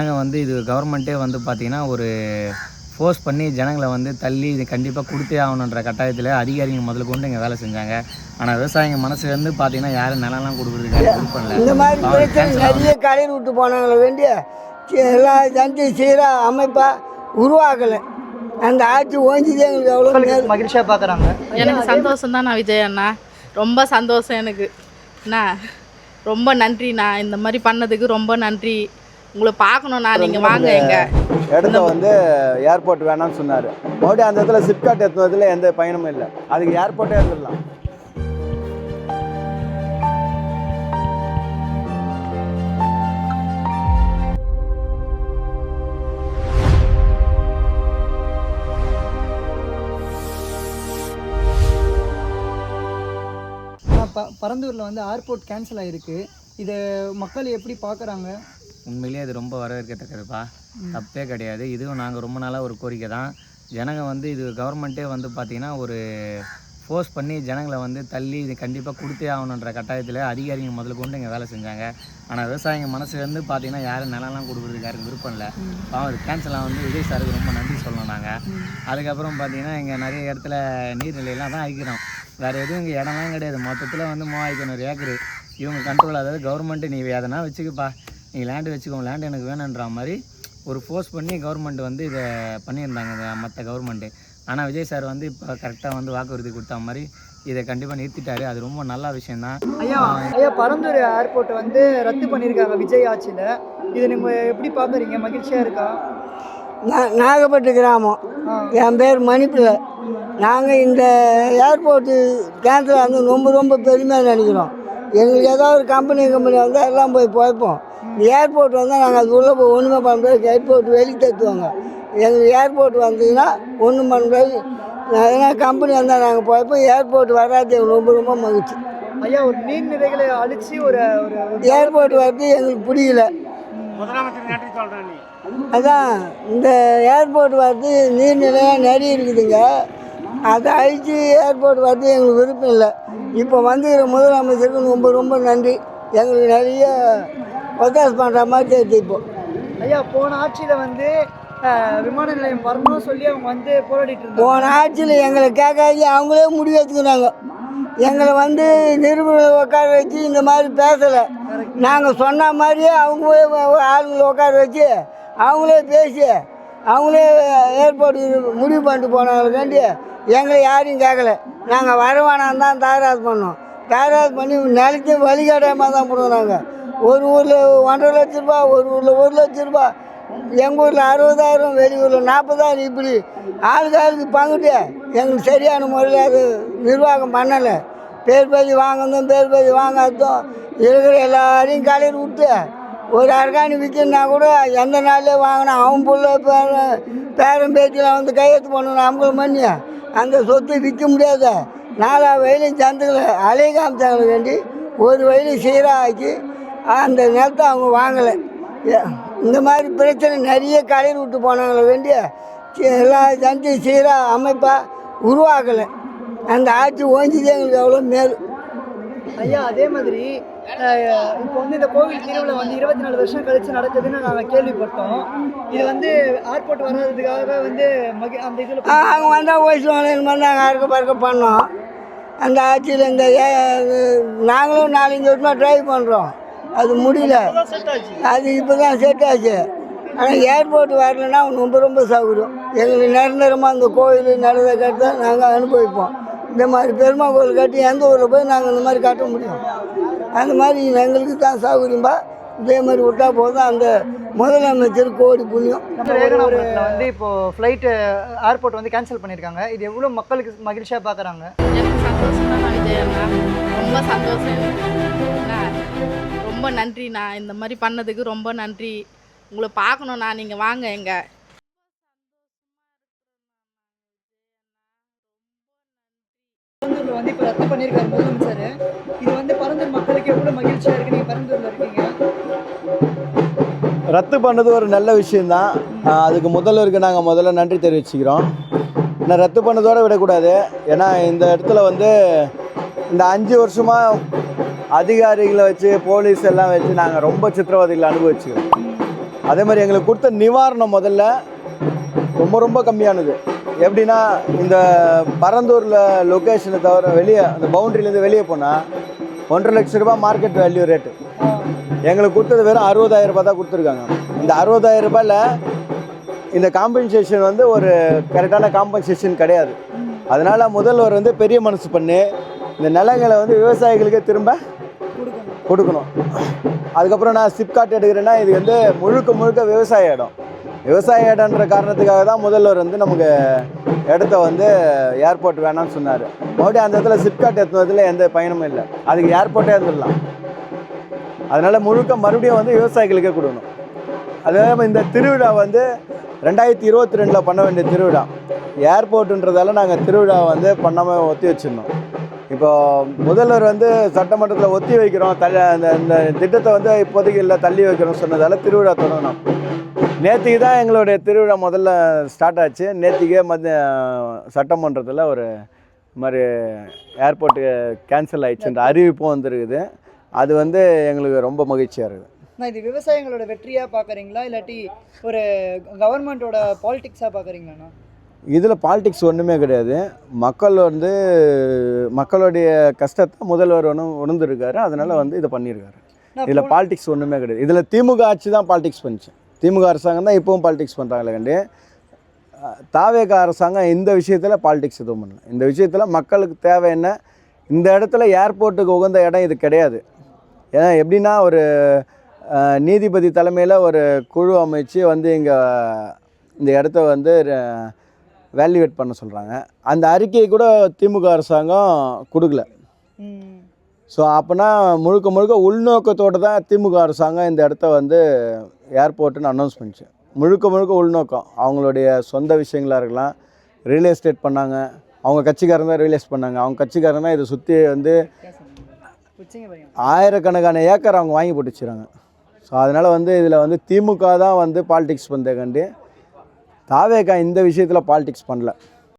நாங்கள் வந்து இது கவர்மெண்ட்டே வந்து பார்த்திங்கன்னா ஒரு ஃபோர்ஸ் பண்ணி ஜனங்களை வந்து தள்ளி இது கண்டிப்பாக கொடுத்தே ஆகணுன்ற கட்டாயத்தில் அதிகாரிகள் முதல்ல கொண்டு இங்கே வேலை செஞ்சாங்க. ஆனால் விவசாயிங்க மனசுலேருந்து பார்த்தீங்கன்னா யாரும் நிலம்லாம் கொடுக்குறதுக்கு விருப்பம் இல்லை. இந்த மாதிரி பிரச்சனை நிறைய கலையில் விட்டு போனாங்களே வேண்டிய எல்லா ஜனத்தை சீராக அமைப்பாக உருவாக்கலை. அந்த ஆட்சி ஓஞ்சிதே எங்களுக்கு எவ்வளோ மகிழ்ச்சியாக பார்க்குறாங்க. எனக்கு சந்தோஷம் தான் நான் விஜய் அண்ணா, ரொம்ப சந்தோஷம் எனக்கு அண்ணா. ரொம்ப நன்றிண்ணா, இந்த மாதிரி பண்ணதுக்கு ரொம்ப நன்றி. உங்களை பார்க்கணுண்ணா, நீங்கள் வாங்க. எங்கள் இடத்த வந்து ஏர்போர்ட் வேணாம்னு சொன்னார். மறுபடியும் அந்த இடத்துல சிப்காட் எடுத்துவதில் எந்த பயனும் இல்லை. அதுக்கு ஏர்போர்ட்டே எடுத்துடலாம். பரந்தூரில் வந்து ஏர்போர்ட் கேன்சல் ஆகிருக்கு. இதை மக்கள் எப்படி பார்க்குறாங்க? உண்மையிலேயே அது ரொம்ப வரவேற்கத்தக்கதுப்பா, தப்பே கிடையாது. இதுவும் நாங்கள் ரொம்ப நாளாக ஒரு கோரிக்கை தான். ஜனங்க வந்து இது கவர்மெண்ட்டே வந்து பார்த்திங்கன்னா ஒரு ஃபோர்ஸ் பண்ணி ஜனங்களை வந்து தள்ளி இது கண்டிப்பாக கொடுத்தே ஆகணுன்ற கட்டாயத்தில் அதிகாரிகள் முதல்ல கொண்டு இங்கே வேலை செஞ்சாங்க. ஆனால் விவசாயிங்க மனசுலேருந்து பார்த்திங்கன்னா யாரும் நிலம்லாம் கொடுக்குறதுக்கு யாருக்கும் விருப்பம் இல்லை. அது கேன்சலாக வந்து விஜய் சாருக்கு ரொம்ப நன்றி சொல்லணும் நாங்கள். அதுக்கப்புறம் பார்த்திங்கன்னா இங்கே நிறைய இடத்துல நீர்நிலையெல்லாம் தான் அழிக்கிறோம். வேறு எதுவும் இங்கே இடம்லாம் கிடையாது. மொத்தத்தில் வந்து 3500 ஏக்கரு இவங்க கண்ட்ரோல். அதாவது கவர்மெண்ட்டு நீ எதனா வச்சுக்கப்பா, நீ லேண்டு வச்சுக்கோ, லேண்டு எனக்கு வேணுன்ற மாதிரி ஒரு ஃபோர்ஸ் பண்ணி கவர்மெண்ட் வந்து இதை பண்ணியிருந்தாங்க மற்ற கவர்மெண்ட்டு. ஆனால் விஜய் சார் வந்து இப்போ கரெக்டாக வந்து வாக்குறுதி கொடுத்த மாதிரி இதை கண்டிப்பாக நிறுத்திட்டாரு. அது ரொம்ப நல்ல விஷயந்தான். ஐயா பரந்தூர் ஏர்போர்ட் வந்து ரத்து பண்ணியிருக்காங்க விஜய் ஆட்சியில். இதை நீங்கள் எப்படி பார்க்குறீங்க? மகிழ்ச்சியாக இருக்கா? நாகப்பட்டு கிராமம், என் பேர் மணிப்பிள்ளை. நாங்கள் இந்த ஏர்போர்ட்டு கேன்சல் வந்து ரொம்ப பெருமையாக நினைக்கிறோம். எங்களுக்கு ஏதாவது ஒரு கம்பெனி வந்தால் எல்லாம் போய் போய்ப்போம். இந்த ஏர்போர்ட் வந்தால் நாங்கள் அது உள்ளே போய் ஒன்றுமே பண்ண முடியாது. ஏர்போர்ட் வெளியே தட்டுவாங்க. எங்களுக்கு ஏர்போர்ட் வந்ததுன்னா ஒன்றும் பண்ண முடியாது. எதனா கம்பெனி வந்தால் நாங்கள் போய்ப்போம். ஏர்போர்ட் வராது எங்களுக்கு ரொம்ப மகிழ்ச்சி. ஐயா, ஒரு நீர்நிலைகளை அழிச்சு ஒரு ஏர்போர்ட் வரது எங்களுக்கு பிடிக்கல. அதான் இந்த ஏர்போர்ட் வரது நீர்நிலையாக நிறைய இருக்குதுங்க. அதை அழித்து ஏர்போர்ட் வரது எங்களுக்கு விருப்பம் இல்லை. இப்போ வந்துக்கிற முதலமைச்சருக்கு ரொம்ப நன்றி. எங்களுக்கு நிறைய ஒத்தாசை பண்ணுற மாதிரி தெரியுது. இப்போ ஐயா, போன ஆட்சியில் வந்து விமான நிலையம் வரணும்னு சொல்லி அவங்க வந்து போராடிட்டு இருந்தாங்க. போன ஆட்சியில் எங்களை கேட்காது அவங்களே முடிவு எடுத்துக்கிறாங்க. எங்களை வந்து நிருபர்களை உட்கார வச்சு இந்த மாதிரி பேசலை. நாங்கள் சொன்ன மாதிரியே அவங்களே ஆளுங்களை உட்கார வச்சு அவங்களே பேசி அவங்களே ஏர்போர்ட் முடிவு பண்ணிட்டு போனாங்களுக்காண்டி எங்களை யாரையும் கேட்கல. நாங்கள் வரவானான்னு தான் தயாராக பண்ணோம். தயாராக பண்ணி நிலச்சி வழிகாட்டாமல் தான் போடுவோம். ஒரு ஊரில் 1.5 லட்ச ரூபா, ஒரு ஊரில் 1 லட்ச ரூபா, எங்கள் ஊரில் 60,000, வெளியூரில் 40,000, இப்படி ஆளுக்கு பங்குட்டு எங்களுக்கு சரியான முறையில் அது நிர்வாகம் பண்ணலை. பேர் பேசி வாங்காததும் இருக்கிற எல்லாரையும் கலையில் விட்டு ஒரு அரகாணி விற்கணுன்னா கூட எந்த நாள்லேயே வாங்கினா அவன் பிள்ளை பேரன் பேச்சில் வந்து கையெழுத்து பண்ணணும். அவங்களும் பண்ணி அந்த சொத்து விற்க முடியாது. 4 வயலையும் சந்தைகளை அலைய காமிச்சாங்களுக்கு வேண்டி ஒரு வயலையும் சீராக ஆக்கி அந்த நிலத்தை அவங்க வாங்கலை. இந்த மாதிரி பிரச்சனை நிறைய கலையில் விட்டு போனாங்களே வேண்டிய எல்லா ஜனத்தையும் சீராக அமைப்பாக உருவாக்கலை. அந்த ஆட்சி ஓஞ்சிதே எங்களுக்கு எவ்வளோ மேல். ஐயா, அதே மாதிரி இப்போ வந்து இந்த கோவில் திருவிழா வந்து 24 வருஷம் கழிச்சு நடக்குதுன்னு நாங்கள் கேள்விப்பட்டோம். இது வந்து ஏர்போர்ட் வர்றதுக்காக வந்து அந்த இதில் அவங்க வந்தால் ஓய்சுவாங்க மாதிரி நாங்கள் அறுக்க பண்ணோம். அந்த ஆட்சியில் இந்த நாங்களும் 4-5 வருஷமாக ட்ரை பண்ணுறோம். அது முடியல. அது இப்போ தான் செட் ஆச்சு. ஆனால் ஏர்போர்ட் வரலைன்னா ரொம்ப சௌகரியம். எங்களுக்கு நிரந்தரமாக அந்த கோயில் நடந்த கட்டி தான் நாங்கள் அனுபவிப்போம். இந்த மாதிரி பெருமாள் கோயில் கட்டி எந்த ஊரில் போய் நாங்கள் இந்த மாதிரி கட்ட முடியும். அந்த மாதிரி எங்களுக்கு தான் சௌகரியம்பா. இதே மாதிரி விட்டால் போதும். அந்த முதலமைச்சர் கோடி புண்ணியம். வந்து இப்போது ஃப்ளைட்டு ஏர்போர்ட் வந்து கேன்சல் பண்ணியிருக்காங்க. இது எவ்வளோ மக்களுக்கு மகிழ்ச்சியாக பார்க்குறாங்க? எனக்கு சந்தோஷம் தான் விஜய் அண்ணா, ரொம்ப சந்தோஷம் அண்ணா. ரொம்ப நன்றிண்ணா, இந்த மாதிரி பண்ணதுக்கு ரொம்ப நன்றி. உங்களை பார்க்கணுண்ணா, நீங்கள் வாங்க. எங்கள் பரந்தூரில் வந்து இப்போ ரத்து பண்ணியிருக்காரு முதலமைச்சர். இது வந்து பரந்தூர் மக்களுக்கு எவ்வளோ மகிழ்ச்சியாக இருக்குது? நீங்கள் பரந்தூரில் இருக்கீங்க. ரத்து பண்ணது ஒரு நல்ல விஷயந்தான். அதுக்கு முதல்வருக்கு நாங்கள் முதல்ல நன்றி தெரிவிச்சுக்கிறோம். நான் ரத்து பண்ணதோடு விடக்கூடாது. ஏன்னா இந்த இடத்துல வந்து இந்த 5 வருஷமாக அதிகாரிகளை வச்சு போலீஸ் எல்லாம் வச்சு நாங்கள் ரொம்ப சித்திரவதைகளை அனுபவிச்சுக்கிறோம். அதே மாதிரி எங்களுக்கு கொடுத்த நிவாரணம் முதல்ல ரொம்ப ரொம்ப கம்மியானது. எப்படின்னா இந்த பரந்தூரில் லொக்கேஷனை தவிர வெளியே அந்த பவுண்ட்ரிலேருந்து வெளியே போனால் 1.5 லட்ச ரூபா மார்க்கெட் வேல்யூ ரேட்டு. எங்களுக்கு கொடுத்தது வெறும் 60,000 ரூபா தான் கொடுத்துருக்காங்க. இந்த 60,000 ரூபாயில் இந்த காம்பன்சேஷன் வந்து ஒரு கரெக்டான காம்பன்சேஷன் கிடையாது. அதனால் முதல்வர் வந்து பெரிய மனசு பண்ணி இந்த நிலங்களை வந்து விவசாயிகளுக்கே திரும்ப கொடுக்கணும். அதுக்கப்புறம் நான் சிப்காட் எடுக்கிறேன்னா இது வந்து முழுக்க முழுக்க விவசாய இடம். விவசாய இடம்ன்ற காரணத்துக்காக தான் முதல்வர் வந்து நமக்கு இடத்த வந்து ஏர்போர்ட் வேணாம்னு சொன்னார். மறுபடியும் அந்த இடத்துல சிப்காட் எடுத்துனதில் எந்த பயனும் இல்லை. அதுக்கு ஏர்போர்ட்டே இருந்துடலாம். அதனால் முழுக்க மறுபடியும் வந்து விவசாயிகளுக்கே கொடுக்கணும். அதே மாதிரி இந்த திருவிழா வந்து 2022 பண்ண வேண்டிய திருவிழா. ஏர்போர்ட்டுன்றதால நாங்கள் திருவிழா வந்து பண்ணாமல் ஒத்தி வச்சிருந்தோம். இப்போ முதல்வர் வந்து சட்டமன்றத்தில் ஒத்தி வைக்கிறோம், இந்த திட்டத்தை வந்து இப்போதைக்கு இல்லை தள்ளி வைக்கிறோம் சொன்னதால் திருவிழா தொடங்கணும். நேற்றுக்கு தான் எங்களுடைய திருவிழா முதல்ல ஸ்டார்ட் ஆச்சு. நேற்றுக்கே சட்டமன்றத்தில் ஒரு மாதிரி ஏர்போர்ட்டு கேன்சல் ஆயிடுச்சுன்ற அறிவிப்பும் வந்துருக்குது. அது வந்து எங்களுக்கு ரொம்ப மகிழ்ச்சியாக இருக்குது. நான் இது விவசாயிகளோட வெற்றியாக பார்க்குறீங்களா இல்லாட்டி ஒரு கவர்மெண்ட்டோட பாலிடிக்ஸாக பார்க்குறீங்களாண்ணா? இதில் பாலிடிக்ஸ் ஒன்றுமே கிடையாது. மக்கள் வந்து மக்களுடைய கஷ்டத்தை முதல்வர் உணர்ந்துருக்காரு. அதனால் வந்து இதை பண்ணியிருக்காரு. இதில் பாலிடிக்ஸ் ஒன்றுமே கிடையாது. இதில் திமுக ஆட்சி தான் பாலிடிக்ஸ் பண்ணிச்சு. திமுக அரசாங்கம் தான் இப்போவும் பாலிடிக்ஸ் பண்ணுறாங்களே கண்டு தாவேக அரசாங்கம் இந்த விஷயத்தில் பாலிடிக்ஸ் எதுவும் பண்ணல. இந்த விஷயத்தில் மக்களுக்கு தேவை என்ன, இந்த இடத்துல ஏர்போர்ட்டுக்கு உகந்த இடம் இது கிடையாது. ஏன்னா எப்படின்னா ஒரு நீதிபதி தலைமையில் ஒரு குழு அமைச்சு வந்து இங்கே இந்த இடத்த வந்து வேல்யூவேட் பண்ண சொல்கிறாங்க. அந்த அறிக்கையை கூட திமுக அரசாங்கம் கொடுக்கல. ஸோ அப்போனா முழுக்க முழுக்க உள்நோக்கத்தோடு தான் திமுக அரசாங்கம் இந்த இடத்த வந்து ஏர்போர்ட்டுன்னு அனௌன்ஸ் பண்ணிச்சு. முழுக்க முழுக்க உள்நோக்கம். அவங்களுடைய சொந்த விஷயங்களாக இருக்கலாம். ரியல் எஸ்டேட் பண்ணாங்க, அவங்க கட்சிக்காரங்க தான் ரியல் எஸ்டேட் பண்ணாங்க. அவங்க கட்சிக்காரங்க தான் இதை சுற்றி வந்து ஆயிரக்கணக்கான ஏக்கர் அவங்க வாங்கி போட்டுச்சுறாங்க. ஸோ அதனால் வந்து இதில் வந்து திமுக தான் வந்து பாலிடிக்ஸ் பண்ண கண்டு தாவேகா இந்த விஷயத்தில் பாலிடிக்ஸ் பண்ணல.